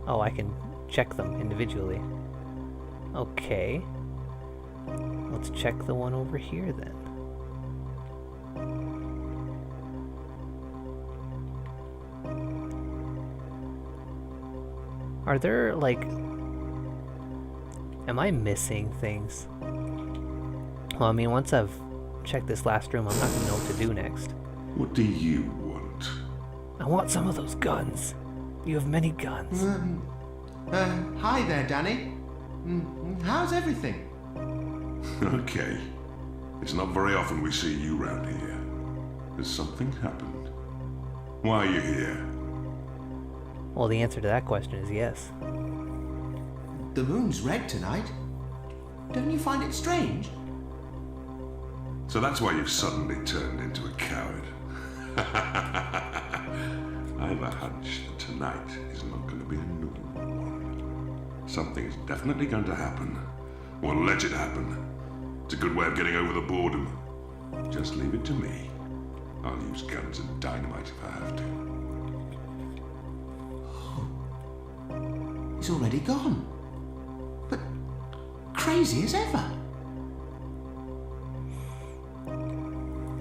Oh, I can check them individually. Okay. Let's check the one over here then. Are there, like... Am I missing things? Well, I mean, once I've checked this last room, I'm not gonna know what to do next. What do you want? I want some of those guns. You have many guns. Hi there, Danny. How's everything? Okay. It's not very often we see you round here. Has something happened? Why are you here? Well, the answer to that question is yes. The moon's red tonight. Don't you find it strange? So that's why you've suddenly turned into a coward. I have a hunch that tonight is not going to be a normal one. Something's definitely going to happen. Well, let it happen. It's a good way of getting over the boredom. Just leave it to me. I'll use guns and dynamite if I have to. He's already gone. But crazy as ever.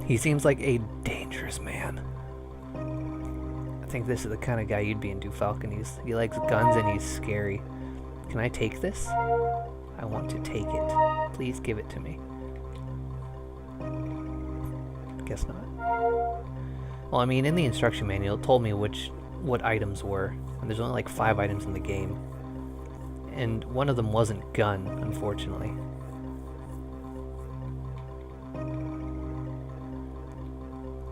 He seems like a dangerous man. I think this is the kind of guy you'd be into, Falcon. He likes guns and he's scary. Can I take this? I want to take it. Please give it to me. Guess not. Well, I mean, in the instruction manual, it told me what items were. And there's only like 5 items in the game. And one of them wasn't gun, unfortunately.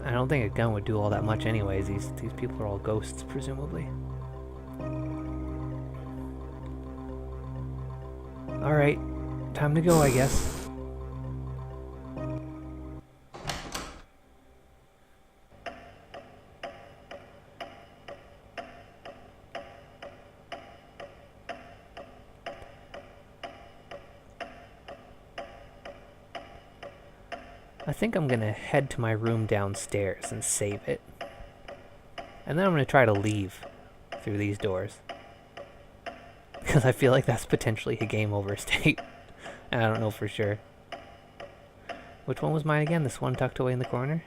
I don't think a gun would do all that much anyways. These people are all ghosts, presumably. Alright, time to go, I guess. I think I'm gonna head to my room downstairs and save it. And then I'm gonna try to leave through these doors. Because I feel like that's potentially a game over state. And I don't know for sure. Which one was mine again? This one tucked away in the corner?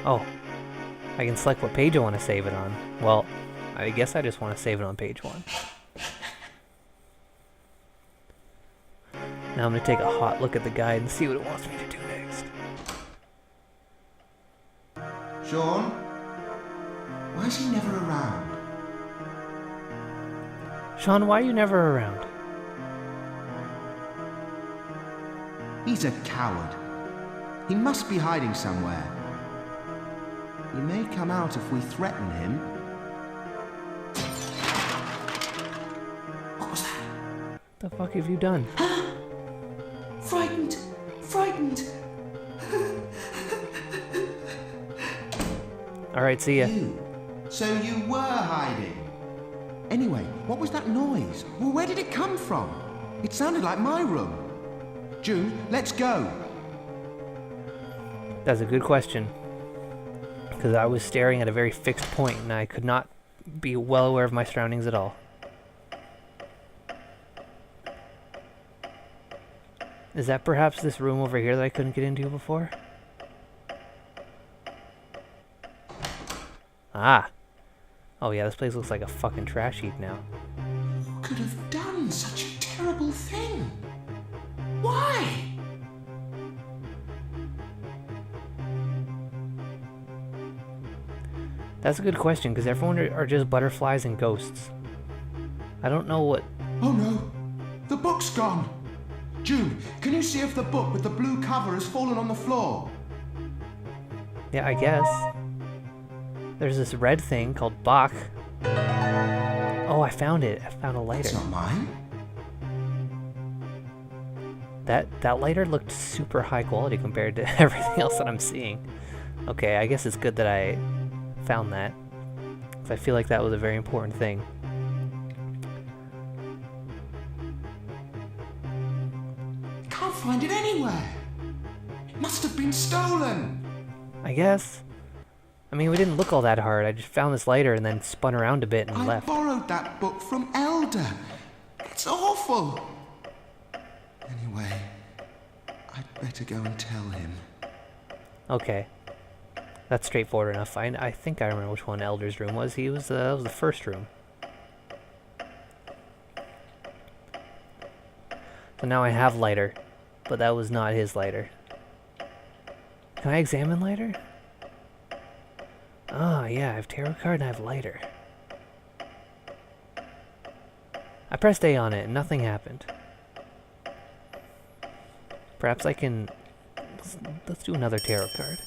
Oh. I can select what page I want to save it on. Well, I guess I just want to save it on page 1. Now I'm gonna take a hot look at the guide and see what it wants me to do next. Sean? Why is he never around? Sean, why are you never around? He's a coward. He must be hiding somewhere. He may come out if we threaten him. What was that? What the fuck have you done? Frightened! Frightened! Alright, see ya. So you were hiding? Anyway, what was that noise? Well, where did it come from? It sounded like my room. June, let's go. That's a good question. Because I was staring at a very fixed point and I could not be well aware of my surroundings at all. Is that perhaps this room over here that I couldn't get into before? Ah! Oh yeah, this place looks like a fucking trash heap now. Who could have done such a terrible thing? Why? That's a good question, because everyone are just butterflies and ghosts. I don't know what... Oh no! The book's gone! June, can you see if the book with the blue cover has fallen on the floor? Yeah, I guess. There's this red thing called Bach. Oh, I found it. I found a lighter. It's not mine. That lighter looked super high quality compared to everything else that I'm seeing. Okay, I guess it's good that I found that. 'Cause I feel like that was a very important thing. Can't find it anywhere. It must have been stolen. I guess. I mean, we didn't look all that hard. I just found this lighter and then spun around a bit and I left. borrowed that book from Elder. It's awful. Anyway, I'd better go and tell him. Okay. That's straightforward enough. I think I remember which one Elder's room was. That was the first room. So now I have lighter, but that was not his lighter. Can I examine lighter? Oh, yeah, I have tarot card and I have lighter. I pressed A on it and nothing happened. Perhaps I can... Let's do another tarot card.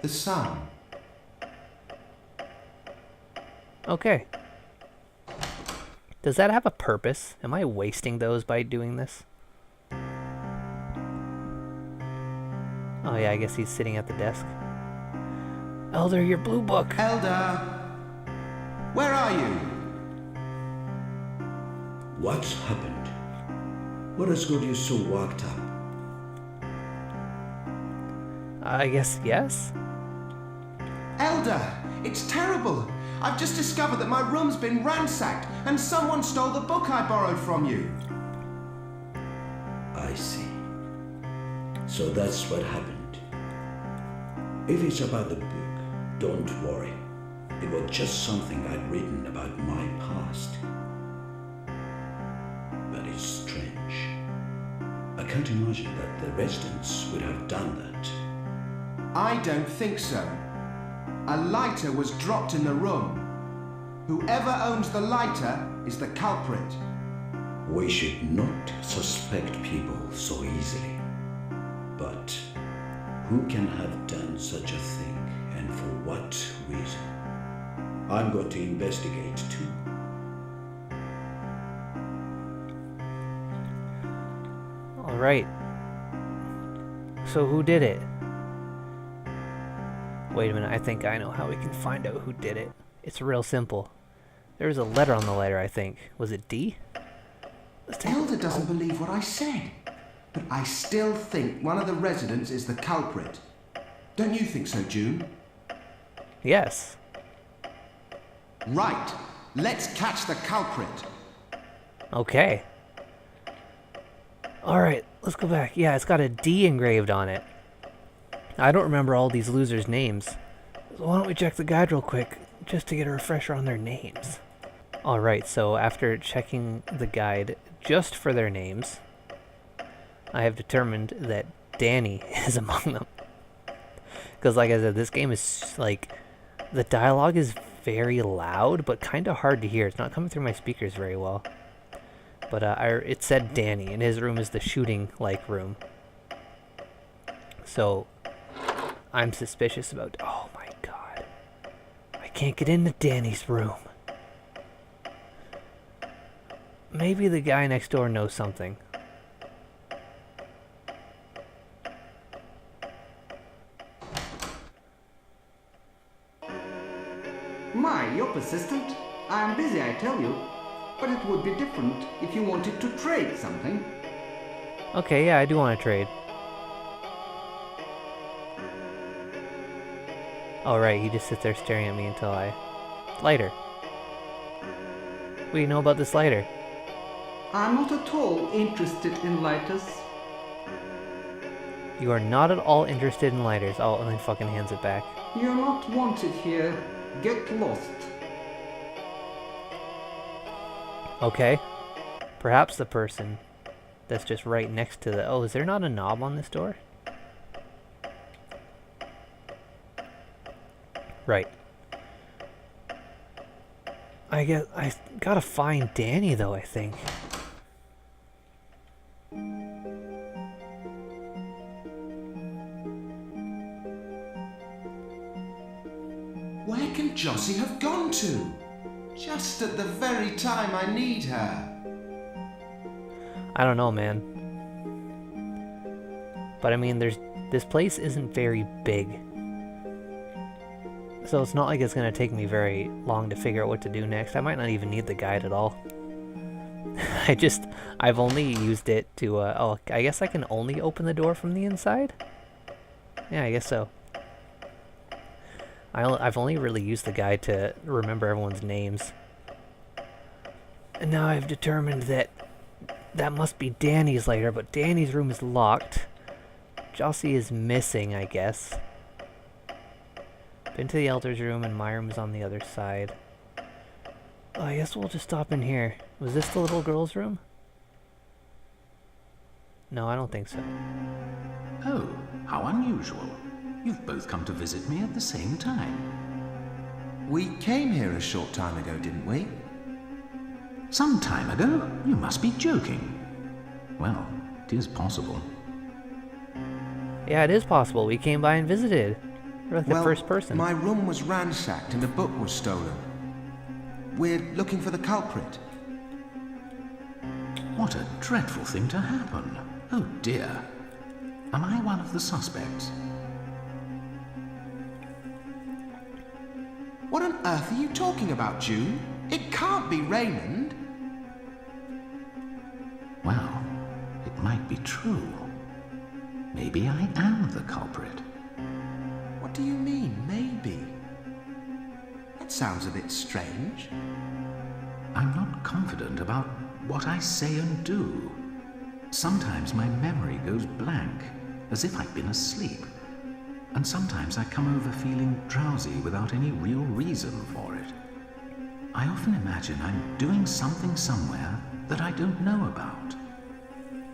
The sun. Okay. Does that have a purpose? Am I wasting those by doing this? Oh yeah, I guess he's sitting at the desk. Elder, your blue book! Elder, where are you? What's happened? What has got you so worked up? I guess yes? Elder, it's terrible. I've just discovered that my room's been ransacked and someone stole the book I borrowed from you. I see. So that's what happened. If it's about the book, don't worry. It was just something I'd written about my past. But it's strange. I can't imagine that the residents would have done that. I don't think so. A lighter was dropped in the room. Whoever owns the lighter is the culprit. We should not suspect people so easily. But who can have done such a thing and for what reason? I'm going to investigate too. Alright. So who did it? Wait a minute, I think I know how we can find out who did it. It's real simple. There was a letter on the letter, I think. Was it D? Elder doesn't believe what I said. But I still think one of the residents is the culprit. Don't you think so, June? Yes. Right. Let's catch the culprit. Okay. Alright, let's go back. Yeah, it's got a D engraved on it. I don't remember all these losers' names. So why don't we check the guide real quick, just to get a refresher on their names. Alright, so after checking the guide just for their names, I have determined that Danny is among them. Because like I said, this game is like, the dialogue is very loud, but kind of hard to hear. It's not coming through my speakers very well. But it said Danny, and his room is the shooting-like room. So, I'm suspicious about... Oh my god. I can't get into Danny's room. Maybe the guy next door knows something. My, you're persistent. I am busy, I tell you. But it would be different if you wanted to trade something. Okay, yeah, I do want to trade. Oh, right, he just sits there staring at me until I... Lighter. What do you know about this lighter? I'm not at all interested in lighters. You are not at all interested in lighters. Oh, and then fucking hands it back. You're not wanted here. Get lost. Okay. Perhaps the person that's just right next to the... Oh, is there not a knob on this door? Right. I guess I gotta find Danny though, I think. Where can Jossie have gone to? Just at the very time I need her. I don't know, man. But I mean, there's This place isn't very big. So it's not like it's going to take me very long to figure out what to do next. I might not even need the guide at all. I've only used it to, oh, I guess I can only open the door from the inside? Yeah, I guess so. I've only really used the guide to remember everyone's names. And now I've determined that that must be Danny's lair, but Danny's room is locked. Jossie is missing, I guess. Been to the Elder's room, and my room is on the other side. Oh, I guess we'll just stop in here. Was this the little girl's room? No, I don't think so. Oh, how unusual. You've both come to visit me at the same time. We came here a short time ago, didn't we? Some time ago? You must be joking. Well, it is possible. Yeah, it is possible. We came by and visited. We're like the first person. My room was ransacked and a book was stolen. We're looking for the culprit. What a dreadful thing to happen. Oh dear. Am I one of the suspects? What on earth are you talking about, June? It can't be Raymond. Well, it might be true. Maybe I am the culprit. What do you mean, maybe? That sounds a bit strange. I'm not confident about what I say and do. Sometimes my memory goes blank, as if I'd been asleep. And sometimes I come over feeling drowsy without any real reason for it. I often imagine I'm doing something somewhere that I don't know about.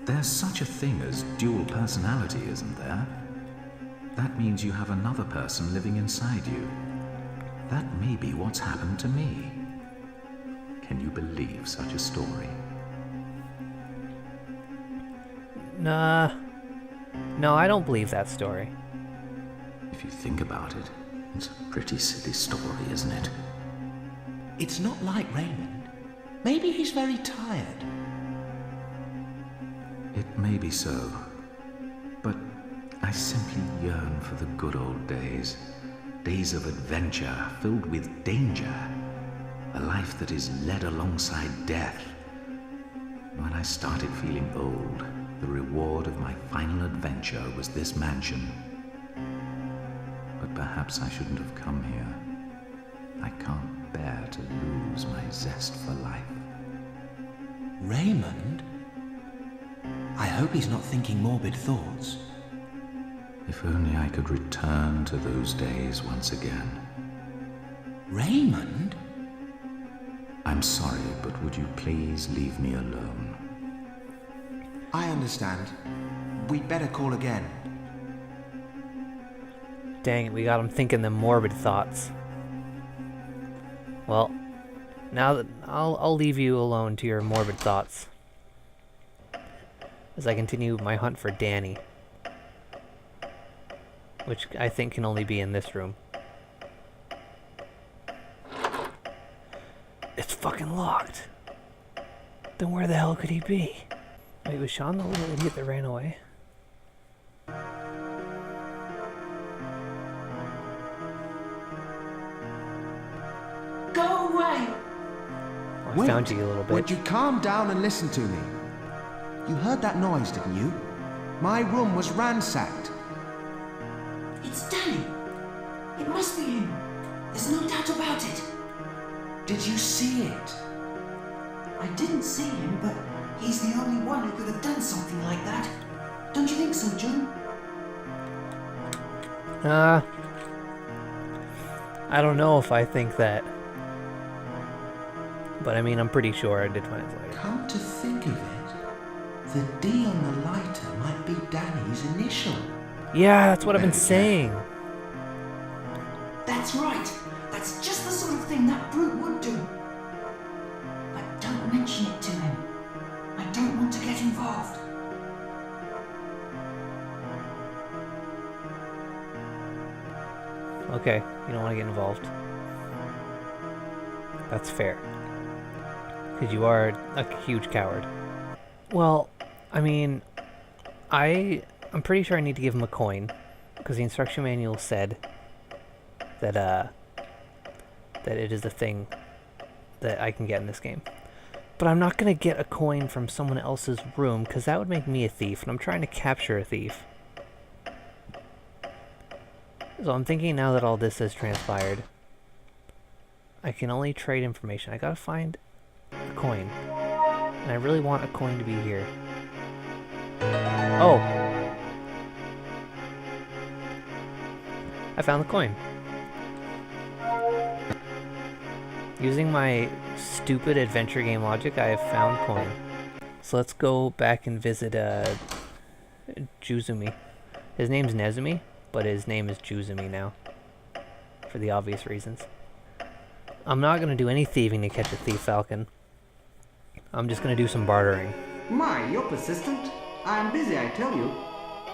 There's such a thing as dual personality, isn't there? That means you have another person living inside you. That may be what's happened to me. Can you believe such a story? Nah. No, I don't believe that story. If you think about it, it's a pretty silly story, isn't it? It's not like Raymond. Maybe he's very tired. It may be so, but I simply yearn for the good old days. Days of adventure filled with danger. A life that is led alongside death. When I started feeling old, the reward of my final adventure was this mansion. But perhaps I shouldn't have come here. I can't bear to lose my zest for life. Raymond? I hope he's not thinking morbid thoughts. If only I could return to those days once again. Raymond? I'm sorry, but would you please leave me alone? I understand. We'd better call again. Dang it, we got him thinking the morbid thoughts. Well, now that I'll leave you alone to your morbid thoughts as I continue my hunt for Danny, which I think can only be in this room. It's fucking locked. Then where the hell could he be? Wait, was Sean the little idiot that ran away? Go away! Oh, I found you a little bit. Would you calm down and listen to me? You heard that noise, didn't you? My room was ransacked. It's Danny. It must be him. There's no doubt about it. Did you see it? I didn't see him, but he's the only one who could have done something like that. Don't you think so, June? I don't know if I think that. But I mean, I'm pretty sure I did find it later. Come to think of it, the D on the lighter might be Danny's initial. Yeah, that's what I've been saying. That's right. That's just the sort of thing that brute would do. But don't mention it to him. I don't want to get involved. Okay, you don't want to get involved. That's fair. Because you are a huge coward. Well, I mean, I I'm pretty sure I need to give him a coin, because the instruction manual said that that it is a thing that I can get in this game. But I'm not gonna get a coin from someone else's room, because that would make me a thief, and I'm trying to capture a thief. So I'm thinking now that all this has transpired, I can only trade information. I gotta find a coin. And I really want a coin to be here. Oh! I found the coin. Using my stupid adventure game logic, I have found coin. So let's go back and visit Juzumi. His name's Nezumi, but his name is Juzumi now. For the obvious reasons. I'm not gonna do any thieving to catch a thief falcon. I'm just gonna do some bartering. My, you're persistent. I'm busy, I tell you.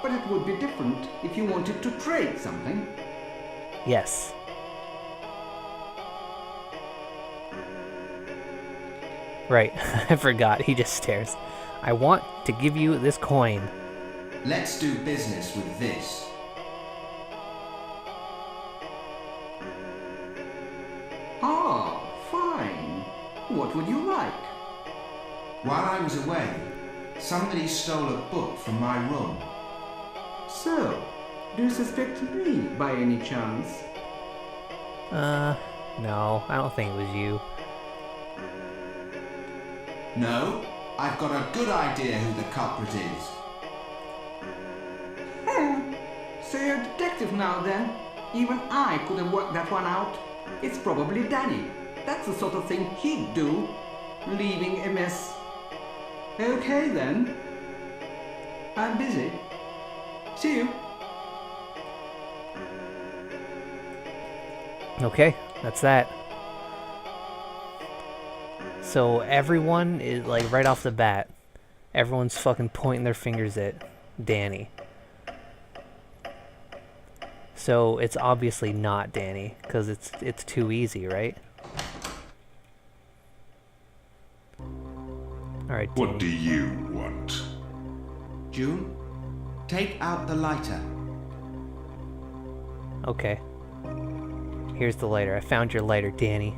But it would be different if you wanted to trade something. Yes. Right, I forgot. He just stares. I want to give you this coin. Let's do business with this. Ah, fine. What would you like? While I was away, somebody stole a book from my room. So, do you suspect me by any chance? No, I don't think it was you. No, I've got a good idea who the culprit is. So you're a detective now then? Even I could have worked that one out. It's probably Danny. That's the sort of thing he'd do. Leaving a mess. Okay then. I'm busy. See you. Okay, that's that. So everyone is, like, right off the bat, everyone's fucking pointing their fingers at Danny. So it's obviously not Danny, because it's too easy, right? Alright, Danny. What do you want? June, take out the lighter. Okay. Here's the lighter. I found your lighter, Danny.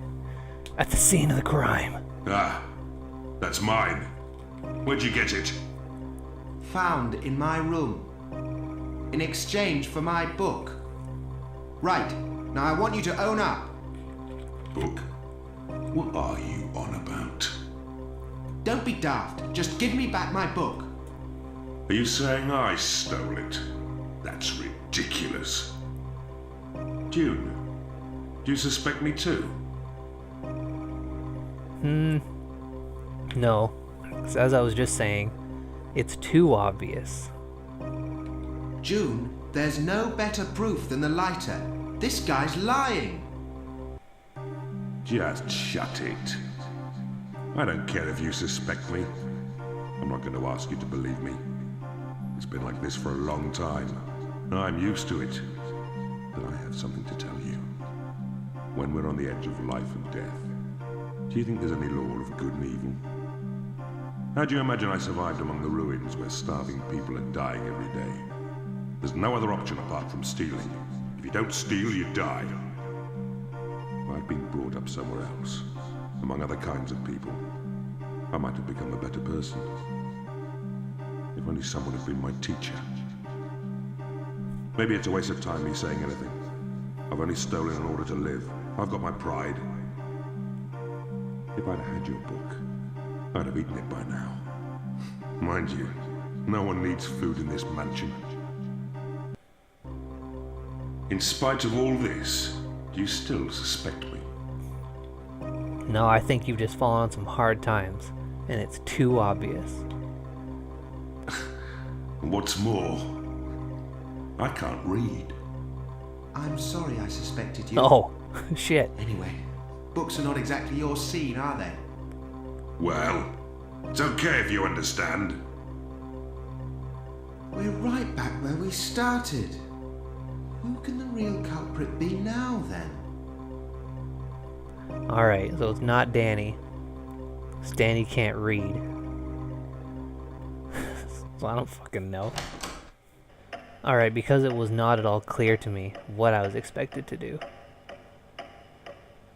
At the scene of the crime. Ah, that's mine. Where'd you get it? Found in my room. In exchange for my book. Right, now I want you to own up. Book? What are you on about? Don't be daft. Just give me back my book. Are you saying I stole it? That's ridiculous. June, do you suspect me too? No. 'Cause as I was just saying, it's too obvious. June, there's no better proof than the lighter. This guy's lying. Just shut it. I don't care if you suspect me. I'm not going to ask you to believe me. It's been like this for a long time. I'm used to it. But I have something to tell you. When we're on the edge of life and death, do you think there's any law of good and evil? How do you imagine I survived among the ruins where starving people are dying every day? There's no other option apart from stealing. If you don't steal, you die. I've been brought up somewhere else, among other kinds of people. I might have become a better person. If only someone had been my teacher. Maybe it's a waste of time me saying anything. I've only stolen in order to live. I've got my pride. If I'd had your book, I'd have eaten it by now. Mind you, no one needs food in this mansion. In spite of all this, do you still suspect me? No, I think you've just fallen on some hard times, and it's too obvious. What's more, I can't read. I'm sorry I suspected you. Oh, shit. Anyway, books are not exactly your scene, are they? Well, it's okay if you understand. We're right back where we started. Who can the real culprit be now, then? Alright, so it's not Danny. 'Cause Danny can't read. So I don't fucking know. Alright, because it was not at all clear to me what I was expected to do,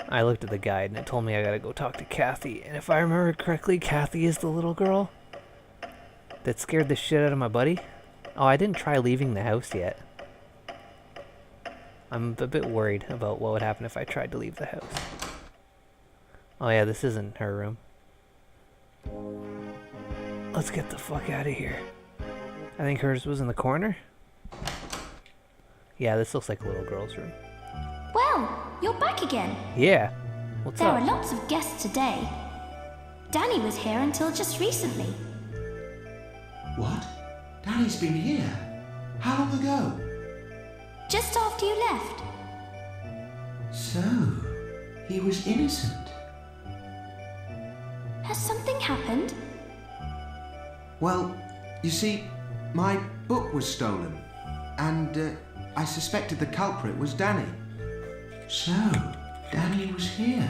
I looked at the guide and it told me I gotta go talk to Kathy. And if I remember correctly, Kathy is the little girl that scared the shit out of my buddy. Oh, I didn't try leaving the house yet. I'm a bit worried about what would happen if I tried to leave the house. Oh yeah, this isn't her room. Let's get the fuck out of here. I think hers was in the corner. Yeah, this looks like a little girl's room. Well, you're back again. Yeah. What's There up? are lots of guests today. Danny was here until just recently. What? Danny's been here? How long ago? Just after you left. So, he was innocent. Has something happened? Well, you see, my book was stolen, and I suspected the culprit was Danny. So, Danny was here.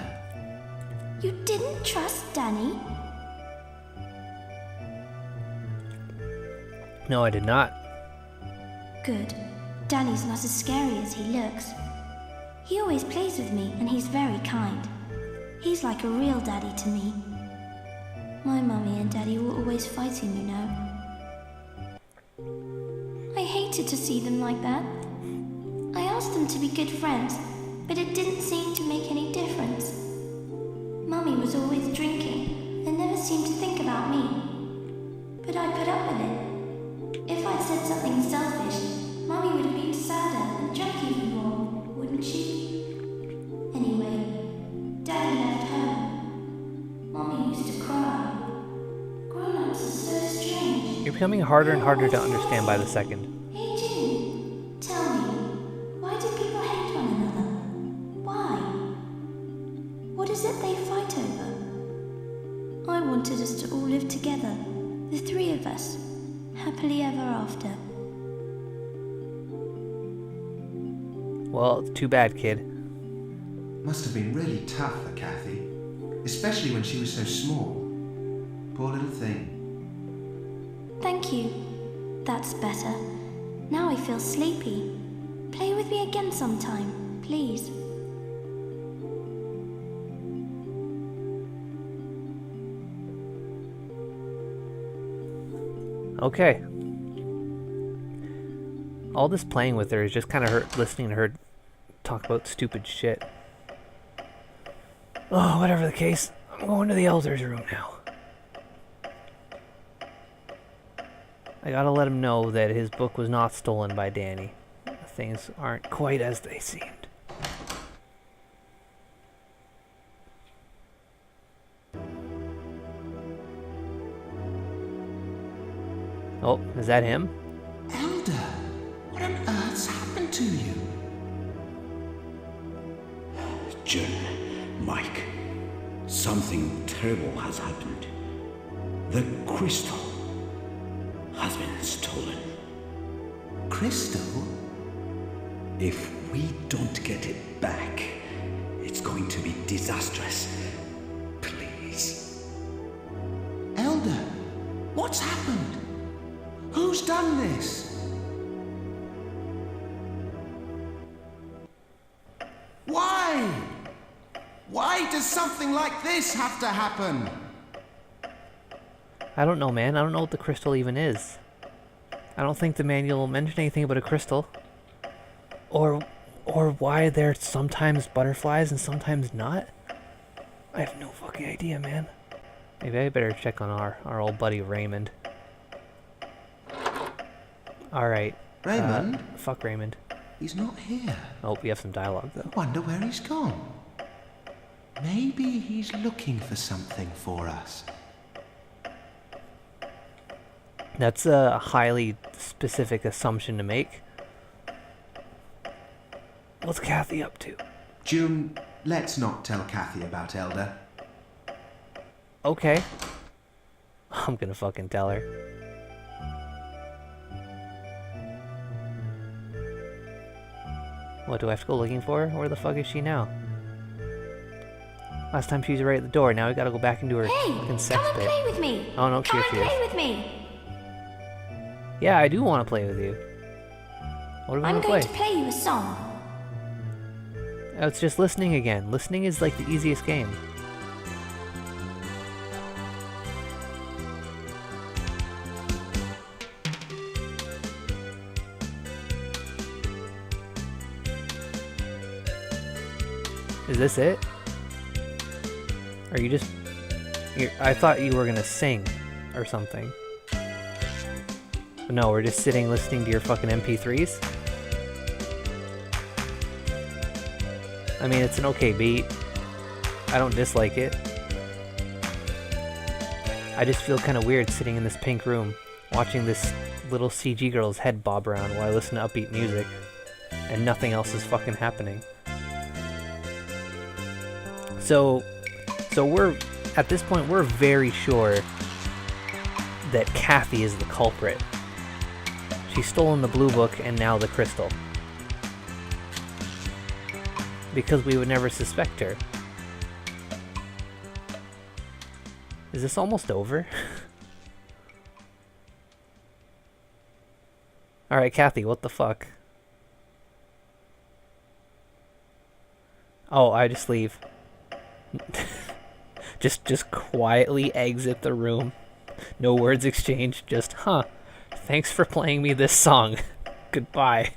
You didn't trust Danny? No, I did not. Good. Danny's not as scary as he looks. He always plays with me and he's very kind. He's like a real daddy to me. My mummy and daddy were always fighting, you know. I hated to see them like that. I asked them to be good friends, but it didn't seem to make any difference. Mummy was always drinking and never seemed to think about me. But I put up with it. If I'd said something selfish, Mummy would have been sadder and drunk even more, wouldn't she? Anyway, Daddy left home. Mummy used to cry. Grown-ups are so strange. You're becoming harder and harder to understand by the second. Hey June, tell me, why do people hate one another? Why? What is it they fight over? I wanted us to all live together, the three of us, happily ever after. Well, it's too bad, kid. Must have been really tough for Kathy, especially when she was so small. Poor little thing. Thank you. That's better. Now I feel sleepy. Play with me again sometime, please. Okay. All this playing with her is just kind of listening to her talk about stupid shit. Oh, whatever the case, I'm going to the Elder's room now. I gotta let him know that his book was not stolen by Danny. Things aren't quite as they seemed. Oh, is that him? Elder, what on earth's happened to you? June, Mike, something terrible has happened. The crystal has been stolen. Crystal? If we don't get it back, it's going to be disastrous. Please. Elder, what's happened? Who's done this? Why? Why does something like this have to happen? I don't know, man. I don't know what the crystal even is. I don't think the manual mentioned anything about a crystal. Or why there's sometimes butterflies and sometimes not. I have no fucking idea, man. Maybe I better check on our old buddy Raymond. Alright. Raymond? Fuck Raymond. He's not here. Oh, we have some dialogue, though. I wonder where he's gone. Maybe he's looking for something for us. That's a highly specific assumption to make. What's Kathy up to? June, let's not tell Kathy about Elder. Okay. I'm gonna fucking tell her. What, do I have to go looking for her? Where the fuck is she now? Last time she was right at the door, now we gotta go back into her Hey, fucking sex come and bit. play with me. Oh no, Come here and she is. play with me. Yeah, I do want to play with you. What are we I'm gonna going play? to play you a song. Oh, it's just listening again. Listening is like the easiest game. Is this it? Are you just... I thought you were gonna sing or something. But no, we're just sitting listening to your fucking MP3s? I mean, it's an okay beat. I don't dislike it. I just feel kind of weird sitting in this pink room, watching this little CG girl's head bob around while I listen to upbeat music, and nothing else is fucking happening. So we're, at this point, we're very sure that Kathy is the culprit. She's stolen the blue book and now the crystal. Because we would never suspect her. Is this almost over? Alright, Kathy, what the fuck? Oh, I just leave. just quietly exit the room. No words exchanged, just, huh. Thanks for playing me this song. Goodbye.